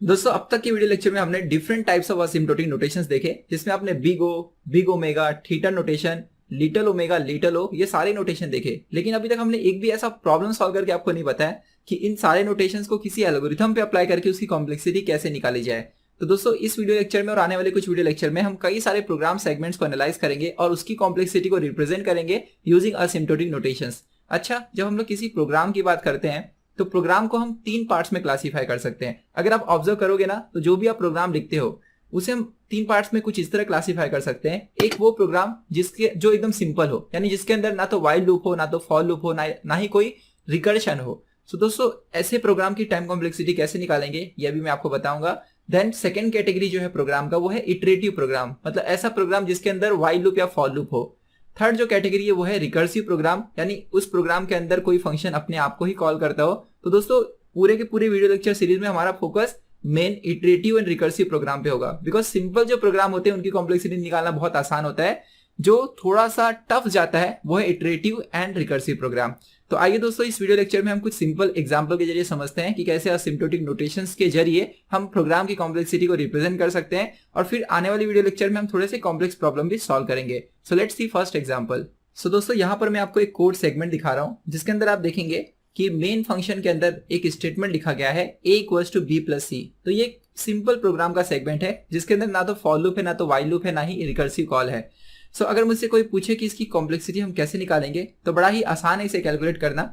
दोस्तों अब तक के वीडियो लेक्चर में हमने different types of asymptotic notations देखे, जिसमें आपने big O, big omega, theta notation, little omega, little O, ये सारे नोटेशन देखे। लेकिन अभी तक हमने एक भी ऐसा प्रॉब्लम सॉल्व करके आपको नहीं बताया कि इन सारे नोटेशंस को किसी एल्गोरिथम पे अप्लाई करके उसकी कॉम्प्लेक्सिटी कैसे निकाली जाए। तो दोस्तों इस वीडियो लेक्चर में और आने वाले कुछ वीडियो लेक्चर में हम कई सारे प्रोग्राम सेगमेंट्स को एनालाइज करेंगे और उसकी कॉम्प्लेक्सिटी को रिप्रेजेंट करेंगे यूजिंग असिम्प्टोटिक नोटेशंस। अच्छा, जब हम लोग किसी प्रोग्राम की बात करते हैं तो प्रोग्राम को हम 3 पार्ट्स में क्लासीफाई कर सकते हैं। अगर आप ऑब्जर्व करोगे ना, तो जो भी आप प्रोग्राम लिखते हो उसे हम 3 पार्ट्स में कुछ इस तरह क्लासीफाई कर सकते हैं। एक वो प्रोग्राम जिसके जो एकदम सिंपल हो, यानी जिसके अंदर ना तो व्हाइल लूप हो, ना तो फॉर लूप हो, ना ही कोई रिकर्शन हो। सो दोस्तों ऐसे प्रोग्राम की टाइम कॉम्प्लेक्सिटी कैसे निकालेंगे ये भी मैं आपको बताऊंगा। देन सेकंड कैटेगरी जो है प्रोग्राम का, वो है इटरेटिव प्रोग्राम, मतलब ऐसा प्रोग्राम जिसके अंदर व्हाइल लूप या फॉर लूप हो। थर्ड जो कैटेगरी है वो है रिकर्सिव प्रोग्राम, यानी उस प्रोग्राम के अंदर कोई फंक्शन अपने आप को ही कॉल करता हो। तो दोस्तों पूरे के पूरे वीडियो लेक्चर सीरीज में हमारा focus main iterative and recursive program पे होगा, बिकॉज सिंपल जो प्रोग्राम होते हैं उनकी कॉम्प्लेक्सिटी निकालना बहुत आसान होता है। जो थोड़ा सा टफ जाता है वो है इटरेटिव एंड रिकर्सिव प्रोग्राम। तो आइए दोस्तों इस वीडियो लेक्चर में हम कुछ सिंपल एग्जांपल के जरिए समझते हैं कि कैसे असिम्प्टोटिक नोटेशंस के जरिए हम प्रोग्राम की कॉम्प्लेक्सिटी को रिप्रेजेंट कर सकते हैं, और फिर आने वाली वीडियो लेक्चर में हम थोड़े से कॉम्प्लेक्स प्रॉब्लम भी सॉल्व करेंगे। So let's see first example. So दोस्तों यहाँ पर मैं आपको एक कोड सेगमेंट दिखा रहा हूँ, जिसके अंदर आप देखेंगे कि मेन फंक्शन के अंदर एक स्टेटमेंट लिखा गया है a equals to b plus C. तो ये एक सिंपल प्रोग्राम का सेगमेंट है जिसके अंदर ना तो फॉर लूप है, ना तो व्हाइल लूप है, ना ही रिकर्सिव कॉल है। सो अगर मुझसे कोई पूछे कि इसकी कॉम्प्लेक्सिटी हम कैसे निकालेंगे, तो बड़ा ही आसान है इसे कैलकुलेट करना।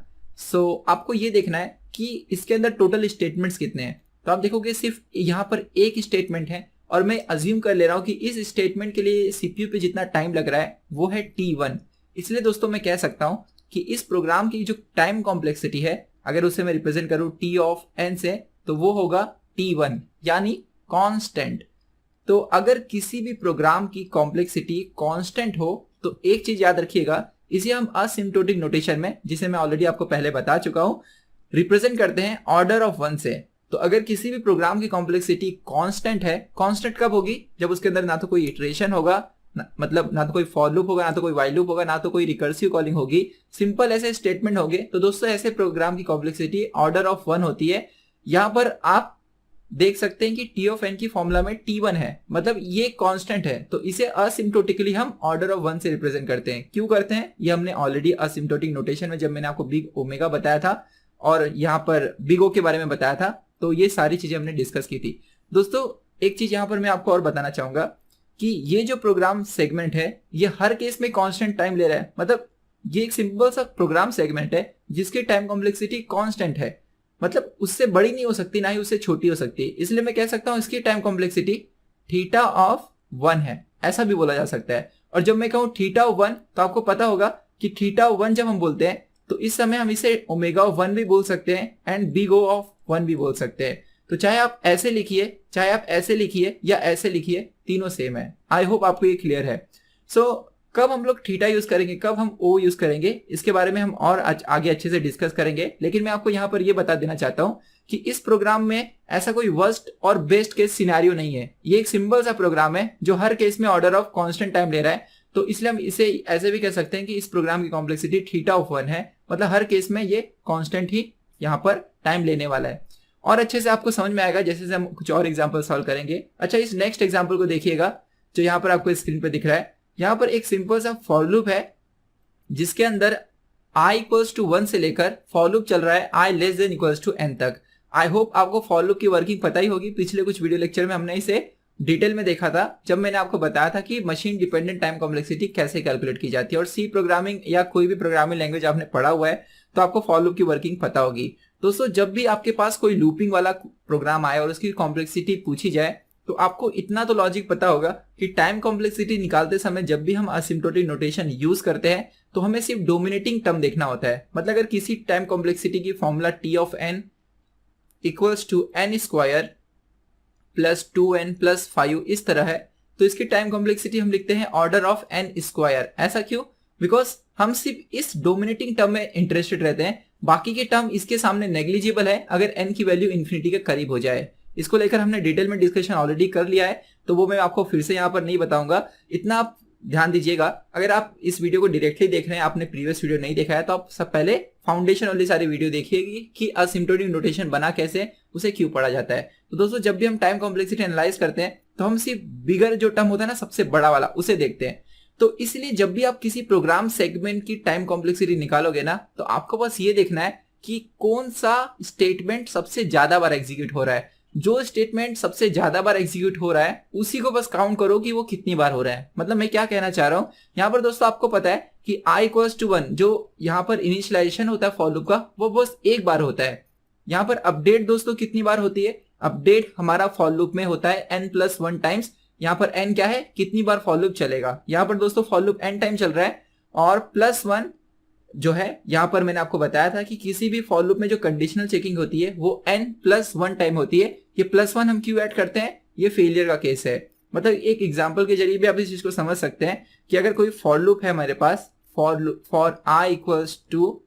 सो आपको ये देखना है कि इसके अंदर टोटल स्टेटमेंट्स कितने हैं। तो आप देखोगे सिर्फ यहाँ पर एक स्टेटमेंट है, और मैं अज्यूम कर ले रहा हूँ कि इस स्टेटमेंट के लिए सीपीयू पे जितना टाइम लग रहा है वो है t1। इसलिए दोस्तों मैं कह सकता हूँ कि इस प्रोग्राम की जो टाइम कॉम्प्लेक्सिटी है, अगर उसे मैं रिप्रेजेंट करूं t ऑफ n से, तो वो होगा t1, यानी कांस्टेंट। तो अगर किसी भी प्रोग्राम की कॉम्प्लेक्सिटी कांस्टेंट हो तो एक चीज याद रखिएगा, इसे हम असिम्प्टोटिक नोटेशन में, जिसे मैं ऑलरेडी आपको पहले बता चुका हूं, रिप्रेजेंट करते हैं ऑर्डर ऑफ 1 से। तो अगर किसी भी प्रोग्राम की कॉम्प्लेक्सिटी कांस्टेंट है, कांस्टेंट कब होगी? जब उसके अंदर ना तो कोई इटरेशन होगा, मतलब ना तो कोई फॉर लूप होगा, ना तो कोई व्हाइल लूप होगा, ना तो कोई रिकर्सिव कॉलिंग होगी, सिंपल ऐसे स्टेटमेंट होंगे। तो दोस्तों ऐसे प्रोग्राम की कॉम्प्लेक्सिटी ऑर्डर ऑफ 1 होती है। यहां पर आप देख सकते हैं कि t ऑफ n की फॉर्मूला में t1 है, मतलब ये कांस्टेंट है। तो इसे असिम्प्टोटिकली हम ऑर्डर ऑफ 1 से रिप्रेजेंट करते हैं। क्यों करते हैं ये हमने ऑलरेडी असिम्प्टोटिक नोटेशन में, जब मैंने आपको बिग ओमेगा बताया था और यहाँ पर बिग ओ के बारे में बताया था, तो ये सारी चीजें हमने डिस्कस की थी। दोस्तों एक चीज यहाँ पर मैं आपको और बताना चाहूंगा कि ये जो प्रोग्राम सेगमेंट है ये हर केस में कांस्टेंट टाइम ले रहा है। मतलब ये एक सिंपल सा प्रोग्राम सेगमेंट है जिसकी टाइम कॉम्प्लेक्सिटी कांस्टेंट है, मतलब उससे बड़ी नहीं हो सकती, ना ही उससे छोटी हो सकती। इसलिए मैं कह सकता हूं इसकी टाइम कॉम्प्लेक्सिटी थीटा ऑफ 1 है, ऐसा भी बोला जा सकता है। और जब मैं कहूं थीटा ऑफ 1, तो आपको पता होगा कि थीटा ऑफ 1 जब हम बोलते हैं तो इस समय हम इसे ओमेगा ऑफ 1 भी बोल सकते हैं एंड बिग ओ ऑफ 1 भी बोल सकते हैं। तो चाहे आप ऐसे लिखिए, चाहे आप ऐसे लिखिए या ऐसे लिखिए, तीनों सेम है। आई होप आपको ये क्लियर है। सो कब हम लोग थीटा यूज करेंगे, कब हम ओ यूज करेंगे, इसके बारे में हम और आगे अच्छे से डिस्कस करेंगे। लेकिन मैं आपको यहाँ पर ये बता देना चाहता हूँ कि इस प्रोग्राम में ऐसा कोई वर्स्ट और बेस्ट केस सिनेरियो नहीं है। ये एक सिंपल सा प्रोग्राम है जो हर केस में ऑर्डर ऑफ कांस्टेंट टाइम ले रहा है। तो इसलिए हम इसे ऐसे भी कह सकते हैं कि इस प्रोग्राम की कॉम्प्लेक्सिटी थीटा ऑफ 1 है, मतलब हर केस में ये कांस्टेंट ही यहाँ पर टाइम लेने वाला है। और अच्छे से आपको समझ में आएगा जैसे से हम कुछ और एग्जांपल सॉल्व करेंगे। अच्छा, इस नेक्स्ट एग्जांपल को देखिएगा जो यहाँ पर आपको स्क्रीन पे दिख रहा है। यहाँ पर एक सिंपल सा फॉर लूप है जिसके अंदर i इक्वल्स टू 1 से लेकर फॉर लूप चल रहा है i less than equals to n तक। आई होप आपको फॉर लूप की वर्किंग पता ही होगी। पिछले कुछ वीडियो लेक्चर में हमने इसे डिटेल में देखा था, जब मैंने आपको बताया था कि मशीन डिपेंडेंट टाइम कॉम्प्लेक्सिटी कैसे कैलकुलेट की जाती है। और सी प्रोग्रामिंग या कोई भी प्रोग्रामिंग लैंग्वेज आपने पढ़ा हुआ है तो आपको फॉर लूप की वर्किंग पता होगी। दोस्तों जब भी आपके पास कोई लूपिंग वाला प्रोग्राम आए और उसकी कॉम्प्लेक्सिटी पूछी जाए, तो आपको इतना तो लॉजिक पता होगा कि टाइम कॉम्प्लेक्सिटी निकालते समय जब भी हम असिम्प्टोटिक नोटेशन यूज करते हैं तो हमें सिर्फ डोमिनेटिंग टर्म देखना होता है। मतलब अगर किसी टाइम कॉम्प्लेक्सिटी की formula t of n equals to n square plus 2n plus 5 इस तरह है, तो इसकी टाइम कॉम्प्लेक्सिटी हम लिखते हैं ऑर्डर ऑफ n स्क्वायर। ऐसा क्यों? बिकॉज हम सिर्फ इस डोमिनेटिंग टर्म में इंटरेस्टेड रहते हैं, बाकी के टर्म इसके सामने नेग्लिजिबल है अगर n की वैल्यू इन्फिनिटी के करीब हो जाए। इसको लेकर हमने डिटेल में डिस्कशन ऑलरेडी कर लिया है, तो वो मैं आपको फिर से यहाँ पर नहीं बताऊंगा। इतना आप ध्यान दीजिएगा, अगर आप इस वीडियो को डायरेक्टली देख रहे हैं, आपने प्रीवियस वीडियो नहीं देखा है, तो आप सब पहले फाउंडेशन वाली सारी वीडियो देखिएगी कि असिम्प्टोटिक नोटेशन बना कैसे, उसे क्यों पढ़ा जाता है। तो दोस्तों जब भी हम टाइम कॉम्प्लेक्सिटी एनालाइज करते हैं तो हम सिर्फ बिगर जो टर्म होता है ना, सबसे बड़ा वाला, उसे देखते हैं। तो इसलिए जब भी आप किसी प्रोग्राम सेगमेंट की टाइम कॉम्प्लेक्सिटी निकालोगे ना, तो आपको बस ये देखना है कि कौन सा स्टेटमेंट सबसे ज्यादा बार एग्जीक्यूट हो रहा है। जो स्टेटमेंट सबसे ज्यादा बार एग्जीक्यूट हो रहा है उसी को बस काउंट करो कि वो कितनी बार हो रहा है। मतलब मैं क्या कहना चाह रहा हूं, यहाँ पर दोस्तों आपको पता है कि i इक्वल्स टू 1 जो यहाँ पर इनिशियलाइजेशन होता है फॉर लूप का, वो बस एक बार होता है। यहाँ पर अपडेट दोस्तों कितनी बार होती है, अपडेट हमारा फॉर लूप में होता है n+1 टाइम्स। यहाँ पर n क्या है, कितनी बार फॉर लूप चलेगा। यहाँ पर दोस्तों फॉर लूप n टाइम चल रहा है, और +1 जो है, यहाँ पर मैंने आपको बताया था कि किसी भी फॉर लूप में जो कंडीशनल चेकिंग होती है वो n+1 टाइम होती है। ये +1 हम क्यों ऐड करते हैं, ये फेलियर का केस है। मतलब एक एग्जांपल के जरिए भी आप इस चीज को समझ सकते हैं कि अगर कोई फॉर लूप है हमारे पास, for i equals to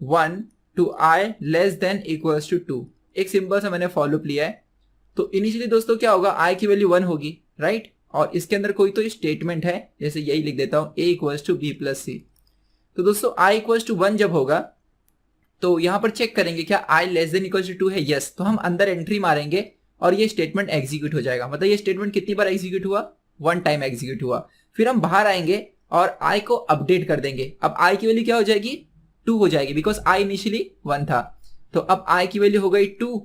1 to i less than equals to 2, एक सिंपल सा मैंने फॉर लूप लिया है। तो इनिशियली दोस्तों क्या होगा, i की वैल्यू 1 होगी, राइट, और इसके अंदर कोई तो स्टेटमेंट है, जैसे यही लिख देता हूं a इक्वल्स टू b+c। तो दोस्तों i इक्वल्स टू 1 जब होगा तो यहां पर चेक करेंगे क्या i less than equals to 2 है, यस, तो हम अंदर एंट्री मारेंगे और ये स्टेटमेंट एग्जीक्यूट हो जाएगा। मतलब ये स्टेटमेंट कितनी बार एग्जीक्यूट हुआ, 1 टाइम एग्जीक्यूट हुआ। फिर हम बाहर आएंगे और i को अपडेट कर देंगे। अब i की वैल्यू क्या हो जाएगी, 2 हो जाएगी, बिकॉज i इनिशियली 1 था। तो अब i की वैल्यू हो गई 2,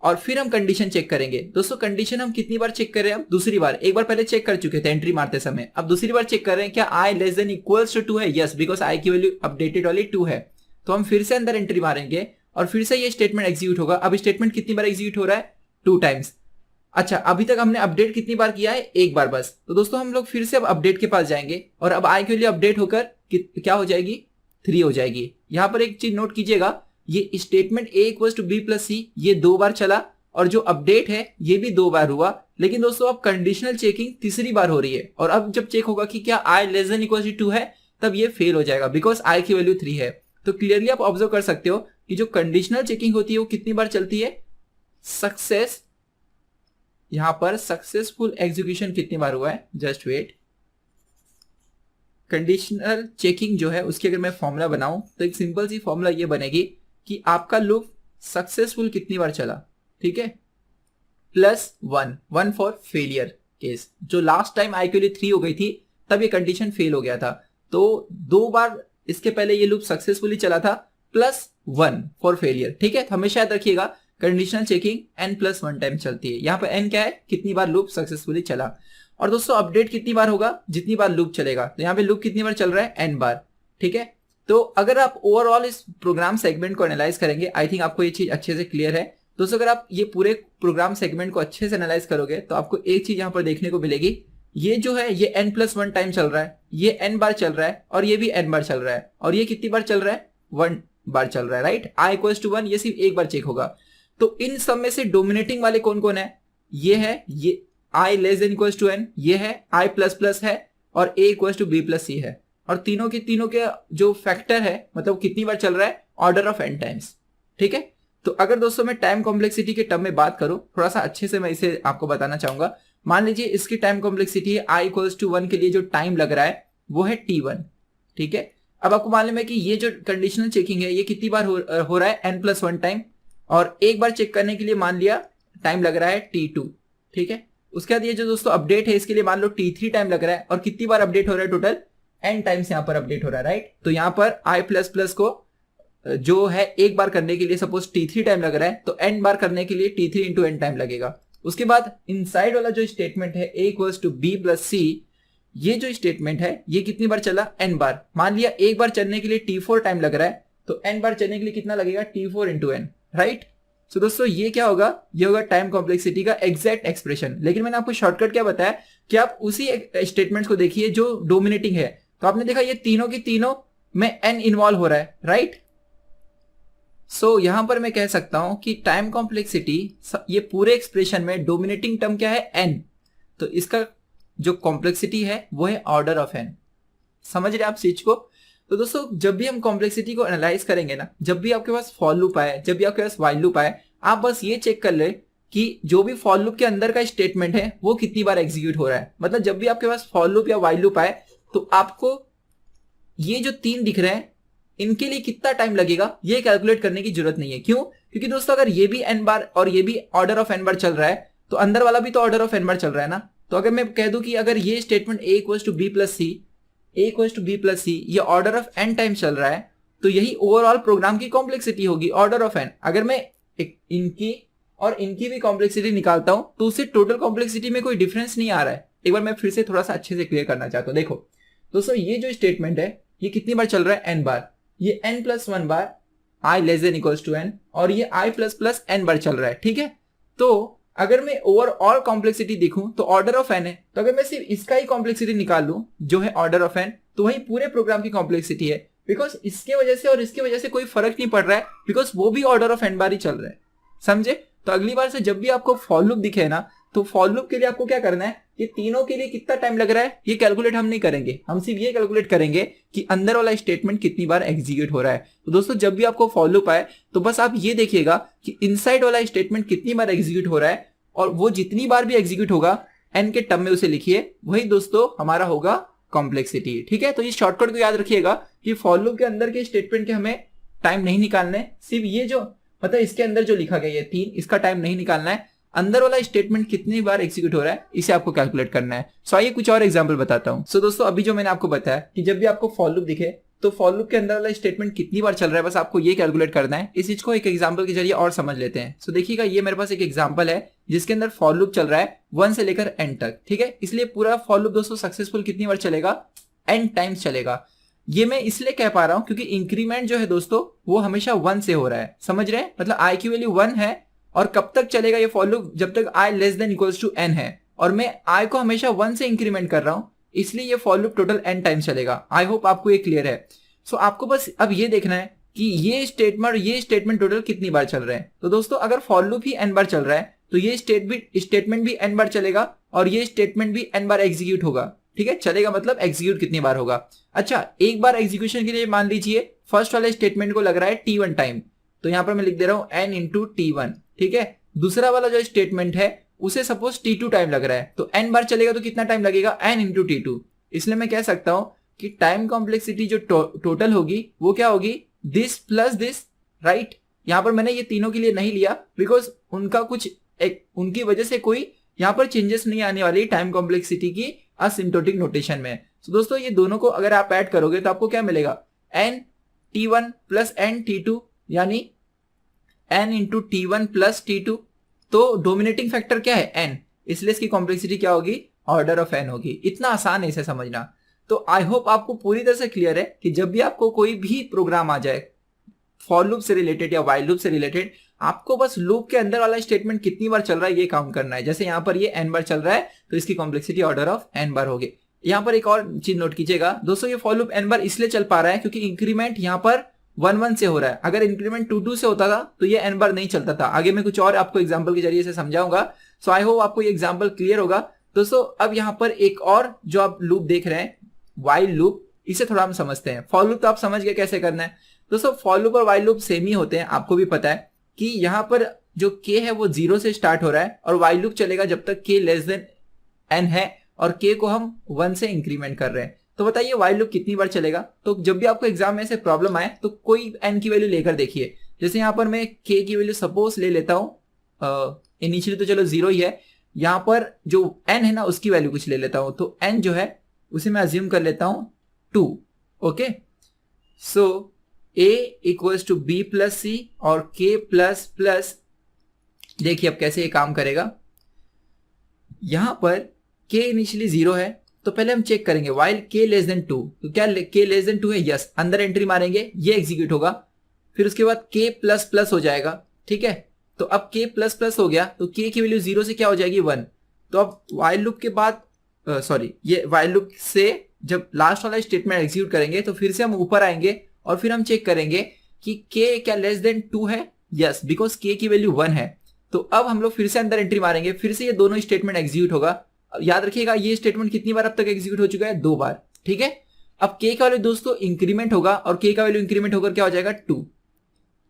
और फिर हम कंडीशन चेक करेंगे। दोस्तों कंडीशन हम कितनी बार चेक कर रहे हैं, अब दूसरी बार, एक बार पहले चेक कर चुके थे एंट्री मारते समय, अब दूसरी बार चेक कर रहे हैं क्या i less than equals to 2 है, यस, बिकॉज i की वैल्यू अपडेटेड वाली 2 है। तो हम फिर से अंदर एंट्री मारेंगे और फिर से ये स्टेटमेंट एग्जीक्यूट होगा। अब स्टेटमेंट कितनी बार एग्जीक्यूट हो रहा है, 2 टाइम्स। अच्छा, अभी तक हमने अपडेट कितनी बार किया है, एक बार बस। तो दोस्तों हम लोग फिर से अब अपडेट के पास जाएंगे और अब i की वैल्यू अपडेट होकर क्या हो जाएगी, 3 हो जाएगी। यहां पर एक चीज नोट कीजिएगा, ये statement a equals to b+c ये 2 बार चला, और जो अपडेट है ये भी 2 बार हुआ। लेकिन दोस्तों अब कंडीशनल चेकिंग तीसरी बार हो रही है, और अब जब चेक होगा कि क्या i less than equal to 2 है, तब ये फेल हो जाएगा, बिकॉज i की वैल्यू 3 है। तो क्लियरली आप ऑब्जर्व कर सकते हो कि जो कंडीशनल चेकिंग होती है वो कितनी बार चलती है, सक्सेस, यहां पर सक्सेसफुल एग्जीक्यूशन कितनी बार हुआ है, जस्ट वेट। कंडीशनल चेकिंग जो है उसकी अगर मैं फॉर्मूला बनाऊं तो एक सिंपल सी फॉर्मूला ये बनेगी कि आपका लूप सक्सेसफुल कितनी बार चला, ठीक है, +1 फॉर फेलियर केस। जो लास्ट टाइम i की वैल्यू 3 हो गई थी तब ये कंडीशन फेल हो गया था, तो 2 बार इसके पहले ये लूप सक्सेसफुली चला था, +1 फॉर फेलियर, ठीक है। हमेशा याद रखिएगा कंडीशनल चेकिंग n+1 टाइम चलती है। यहाँ पर n क्या है, कितनी बार लूप सक्सेसफुली चला। और दोस्तों अपडेट कितनी बार होगा, जितनी बार लूप चलेगा। तो यहाँ पे लूप कितनी बार चल रहा है, n बार, ठीक है। तो अगर आप ओवरऑल इस प्रोग्राम सेगमेंट को एनालाइज करेंगे, आई थिंक आपको ये चीज अच्छे से क्लियर है। दोस्तों अगर आप ये पूरे प्रोग्राम सेगमेंट को अच्छे से एनालाइज करोगे तो आपको एक चीज यहाँ पर देखने को मिलेगी, ये जो है ये n+1 टाइम चल रहा है, ये n बार चल रहा है, और ये भी n बार चल रहा है, और ये कितनी बार चल रहा है, 1 बार चल रहा है, राइट। i इक्वल्स टू 1 ये सिर्फ एक बार चेक होगा। तो इन सब में से डोमिनेटिंग वाले कौन कौन है, ये है, ये i less than equals to n, ये है i++ है, और a इक्वल्स टू b+c है। और तीनों के जो फैक्टर है, मतलब कितनी बार चल रहा है, ऑर्डर ऑफ n टाइम्स, ठीक है। तो अगर दोस्तों मैं टाइम कॉम्प्लेक्सिटी के टर्म में बात करूं, थोड़ा सा अच्छे से मैं इसे आपको बताना चाहूंगा। मान लीजिए इसकी टाइम कॉम्प्लेक्सिटी है i इक्वल्स टू 1 के लिए जो टाइम लग रहा है वो है t1, ठीक है। अब आपको मालूम है कि ये जो कंडीशनल चेकिंग है ये कितनी बार हो रहा है, n+1 टाइम, और एक बार चेक करने के लिए मान लिया टाइम लग रहा है t2, ठीक है। उसके बाद ये जो दोस्तों अपडेट है इसके लिए मान लो t3 टाइम लग रहा है, और कितनी बार अपडेट हो रहा है, टोटल n टाइम्स यहाँ पर अपडेट हो रहा है, राइट। तो यहाँ पर i++ को जो है एक बार करने के लिए सपोज t3 टाइम लग रहा है, तो n बार करने के लिए t3 इंटू n टाइम लगेगा। उसके बाद इनसाइड वाला जो स्टेटमेंट है a इक्वल्स टू b+c, ये जो स्टेटमेंट है ये कितनी बार चला, n बार। मान लिया एक बार चलने के लिए t4 टाइम लग रहा है, तो n बार चलने के लिए कितना लगेगा, t4 इंटू n, राइट। सो दोस्तों ये क्या होगा, ये होगा टाइम कॉम्प्लेक्सिटी का एग्जैक्ट एक्सप्रेशन। लेकिन मैंने आपको शॉर्टकट क्या बताया कि आप उसी स्टेटमेंट्स को देखिए जो डोमिनेटिंग है। तो आपने देखा ये तीनों की तीनों में n इन्वॉल्व हो रहा है, राइट। सो यहां पर मैं कह सकता हूं कि टाइम कॉम्प्लेक्सिटी, ये पूरे एक्सप्रेशन में डोमिनेटिंग टर्म क्या है, n। तो इसका जो कॉम्प्लेक्सिटी है वो है ऑर्डर ऑफ n। समझ रहे आप चीज को। तो दोस्तों जब भी हम कॉम्प्लेक्सिटी को एनालाइज करेंगे ना, जब भी आपके पास फॉर लूप आए, जब भी आपके पास व्हाइल लूप आए, आप बस ये चेक कर ले कि जो भी फॉर लूप के अंदर का स्टेटमेंट है वो कितनी बार एग्जीक्यूट हो रहा है। मतलब जब भी आपके पास फॉर लूप या व्हाइल लूप आए तो आपको ये जो 3 दिख रहे हैं इनके लिए कितना टाइम लगेगा ये कैलकुलेट करने की जरूरत नहीं है। क्यों? क्योंकि दोस्तों अगर ये भी n बार और ये भी ऑर्डर ऑफ n बार चल रहा है तो अंदर वाला भी तो ऑर्डर ऑफ n बार चल रहा है ना। तो अगर मैं कह दूं कि अगर ये statement a equals to b plus c ये ऑर्डर ऑफ n टाइम चल रहा है तो यही ओवरऑल प्रोग्राम की कॉम्प्लेक्सिटी होगी, ऑर्डर ऑफ n। अगर मैं इनकी और इनकी भी कॉम्प्लेक्सिटी निकालता हूं तो उससे टोटल कॉम्प्लेक्सिटी में कोई डिफरेंस नहीं आ रहा है। एक बार मैं फिर से थोड़ा सा अच्छे से क्लियर करना चाहता हूं। देखो दोस्तों ये जो स्टेटमेंट है ये कितनी बार चल रहा है n बार, ये n प्लस 1 बार i less than equals to n और ये i प्लस प्लस n बार चल रहा है। ठीक है, तो अगर मैं ओवरऑल कॉम्प्लेक्सिटी देखूं तो ऑर्डर ऑफ n है, तो अगर मैं सिर्फ इसका ही कॉम्प्लेक्सिटी निकाल लूं जो है ऑर्डर ऑफ n तो वही पूरे प्रोग्राम की कॉम्प्लेक्सिटी है। बिकॉज इसके वजह से और इसके वजह से कोई फर्क नहीं पड़ रहा है बिकॉज वो भी ऑर्डर ऑफ n बार ही चल रहा है। समझे? तो अगली बार से जब भी आपको फॉर लूप दिखे ना तो फॉर लूप के लिए आपको क्या करना है, ये तीनों के लिए कितना टाइम लग रहा है ये कैलकुलेट हम नहीं करेंगे, हम सिर्फ ये कैलकुलेट करेंगे कि अंदर वाला स्टेटमेंट कितनी बार एग्जीक्यूट हो रहा है। तो दोस्तों जब भी आपको फॉर लूप आए तो बस आप ये देखिएगा कि इनसाइड वाला स्टेटमेंट कितनी बार एग्जीक्यूट हो रहा है और वो जितनी बार भी एग्जीक्यूट होगा n के टर्म में उसे लिखिए, वही दोस्तों हमारा होगा कॉम्प्लेक्सिटी। ठीक है, तो इस शॉर्टकट को याद रखिएगा कि फॉर लूप के अंदर के स्टेटमेंट के हमें टाइम नहीं निकालना है, सिर्फ ये जो मतलब इसके अंदर जो लिखा गया है 3 इसका टाइम नहीं निकालना है, अंदर वाला स्टेटमेंट कितनी बार एग्जीक्यूट हो रहा है इसे आपको कैलकुलेट करना है। सो आइए कुछ और एग्जांपल बताता हूं। सो दोस्तों अभी जो मैंने आपको बताया कि जब भी आपको फॉर लूप दिखे तो फॉर लूप के अंदर वाला स्टेटमेंट कितनी बार चल रहा है बस आपको ये कैलकुलेट करना है। इस चीज को एक एग्जांपल के जरिए और समझ लेते हैं। सो देखिएगा ये मेरे पास एक एग्जांपल है जिसके अंदर फॉर लूप चल रहा है 1 से लेकर n तक। ठीक है, इसलिए पूरा फॉर लूप दोस्तों सक्सेसफुल कितनी बार चलेगा, n टाइम्स चलेगा। ये मैं इसलिए कह पा रहा हूं क्योंकि इंक्रीमेंट जो है दोस्तों वो हमेशा 1 से हो रहा है। समझ रहे हैं? मतलब i की वैल्यू 1 है और कब तक चलेगा ये फॉर लूप, जब तक i less than equals to n है और मैं i को हमेशा 1 से इंक्रीमेंट कर रहा हूं, इसलिए ये for loop total n times चलेगा। आई होप आपको ये क्लियर है। सो आपको बस अब ये देखना है कि ये स्टेटमेंट टोटल कितनी बार चल रहे हैं। तो दोस्तों अगर फॉर लूप ही n बार चल रहा है तो ये स्टेटमेंट भी n बार चलेगा और ये स्टेटमेंट भी n बार एग्जीक्यूट होगा। ठीक है, चलेगा मतलब एग्जीक्यूट कितनी बार होगा। अच्छा, एक बार एग्जीक्यूशन के लिए मान लीजिए फर्स्ट वाले स्टेटमेंट को लग रहा है t1 टाइम, तो यहां पर मैं लिख दे रहा हूं n इंटू t1। ठीक है, दूसरा वाला जो स्टेटमेंट है उसे सपोज t2 टाइम लग रहा है तो n बार चलेगा तो कितना टाइम लगेगा, n इंटू t2। इसलिए मैं कह सकता हूं कि टाइम कॉम्प्लेक्सिटी जो टोटल होगी वो क्या होगी, दिस प्लस दिस। राइट, यहां पर मैंने ये तीनों के लिए नहीं लिया बिकॉज उनका कुछ उनकी वजह से कोई यहां पर चेंजेस नहीं आने वाली टाइम कॉम्प्लेक्सिटी की असिम्प्टोटिक नोटेशन में। तो दोस्तों ये दोनों को अगर आप ऐड करोगे तो आपको क्या मिलेगा, n t1 plus n t2 यानी n into t1 plus t2। तो डोमिनेटिंग फैक्टर क्या है, n, इसलिए इसकी कॉम्प्लेक्सिटी क्या होगी, ऑर्डर ऑफ n होगी। इतना आसान है इसे समझना। तो आई होप आपको पूरी तरह से क्लियर है कि जब भी आपको कोई भी प्रोग्राम आ जाए फॉर लूप से रिलेटेड या व्हाइल लूप से रिलेटेड, आपको बस लूप के अंदर वाला स्टेटमेंट कितनी बार चल रहा है ये काउंट करना है। जैसे यहाँ पर ये n बार चल रहा है तो इसकी कॉम्प्लेक्सिटी ऑर्डर ऑफ n बार होगी। यहाँ पर एक और चीज नोट कीजिएगा दोस्तों, ये फॉर लूप n बार इसलिए चल पा रहा है क्योंकि इंक्रीमेंट यहाँ पर 1 से हो रहा है। अगर इंक्रीमेंट 2 से होता था तो ये n बार नहीं चलता था। आगे मैं कुछ और आपको एग्जाम्पल के जरिए से समझाऊंगा। सो आई होप आपको ये एग्जाम्पल क्लियर होगा। दोस्तों अब यहाँ पर एक और जो आप लूप देख रहे हैं व्हाइल लूप, इसे थोड़ा हम समझते हैं। फॉर लूप तो आप समझ गए कैसे करना है। दोस्तों फॉर लूप और व्हाइल लूप सेम ही होते हैं, आपको भी पता है कि यहाँ पर जो k है वो 0 से स्टार्ट हो रहा है और व्हाइल लूप चलेगा जब तक k लेस देन n है और k को हम 1 से इंक्रीमेंट कर रहे हैं। तो बताइए व्हाइल लूप कितनी बार चलेगा। तो जब भी आपको एग्जाम में से प्रॉब्लम आए तो कोई n की वैल्यू लेकर देखिए। जैसे यहाँ पर मैं k की वैल्यू सपोज ले लेता हूँ, इनिशियली तो चलो 0 ही है, यहाँ पर जो n है ना उसकी वैल्यू कुछ ले लेता हूँ। तो n जो है उसे मैं अज्यूम कर लेता हूँ 2। Okay, so a equals to b plus C और k प्लस प्लस, देखिए अब कैसे ये काम करेगा। यहां पर k इनिशियली 0 है तो पहले हम चेक करेंगे वाइल k लेस देन 2, तो क्या k लेस देन 2 है, यस, अंदर एंट्री मारेंगे ये एग्जीक्यूट होगा। फिर उसके बाद k प्लस प्लस हो जाएगा। ठीक है, तो अब k प्लस प्लस हो गया तो k की वैल्यू 0 से क्या हो जाएगी 1। तो अब वाइल लूप के बाद ये वाइल लूप से जब लास्ट वाला स्टेटमेंट एग्जीक्यूट करेंगे तो फिर से हम ऊपर आएंगे और फिर हम चेक करेंगे कि k क्या लेस देन 2 है, यस, बिकॉज k की वैल्यू 1 है। तो अब हम लोग फिर से अंदर एंट्री मारेंगे, फिर से ये दोनों स्टेटमेंट एग्जीक्यूट होगा। याद रखिएगा ये स्टेटमेंट कितनी बार अब तक एग्जीक्यूट हो चुका है, 2 बार। ठीक है, अब k का वैल्यू दोस्तों इंक्रीमेंट होगा और k का वैल्यू इंक्रीमेंट होकर क्या हो जाएगा 2।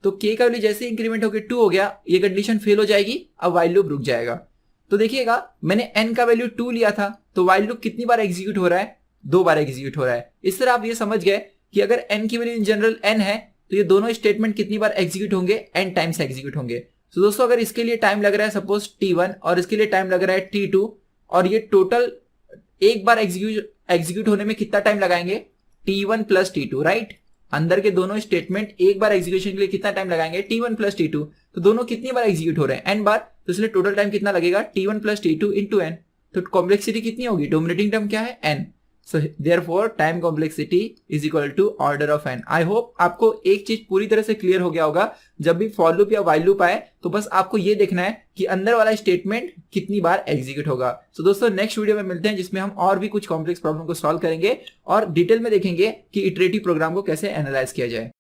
तो k का वैल्यू जैसे इंक्रीमेंट होकर 2 हो गया, ये कंडीशन फेल हो जाएगी, अब वाइल लूप रुक जाएगा। तो देखिएगा मैंने n का वैल्यू 2 लिया था, तो वाइल लूप कितनी बार एग्जीक्यूट हो रहा है, 2 बार एग्जीक्यूट हो रहा है। इस तरह आप ये समझ गए कि अगर n की वैल्यू इन जनरल n है तो ये दोनों स्टेटमेंट कितनी बार एग्जीक्यूट होंगे, n टाइम्स एग्जीक्यूट होंगे। तो दोस्तों अगर इसके लिए टाइम लग रहा है सपोज t1 और इसके लिए टाइम लग रहा है t2 और ये टोटल एक बार एग्जीक्यूट होने में कितना टाइम लगाएंगे, t1 प्लस t2, राइट। अंदर के दोनों स्टेटमेंट एक बार एग्जीक्यूशन के लिए कितना टाइम लगाएंगे, t1 प्लस t2। तो दोनों कितनी बार एग्जीक्यूट हो रहे हैं, n बार, तो इसलिए टोटल टाइम कितना लगेगा, t1 plus t2 into n। तो कॉम्प्लेक्सिटी कितनी होगी, डोमिनेटिंग टर्म क्या है, n। So therefore time complexity is equal to order of n। I hope आपको एक चीज पूरी तरह से क्लियर हो गया होगा। जब भी फॉर लूप या व्हाइल लूप आए तो बस आपको ये देखना है कि अंदर वाला स्टेटमेंट कितनी बार एग्जीक्यूट होगा। तो दोस्तों नेक्स्ट वीडियो में मिलते हैं जिसमें हम और भी कुछ कॉम्प्लेक्स प्रॉब्लम को सॉल्व करेंगे और डिटेल में देखेंगे कि इटरेटिव प्रोग्राम को कैसे एनालाइज किया जाए।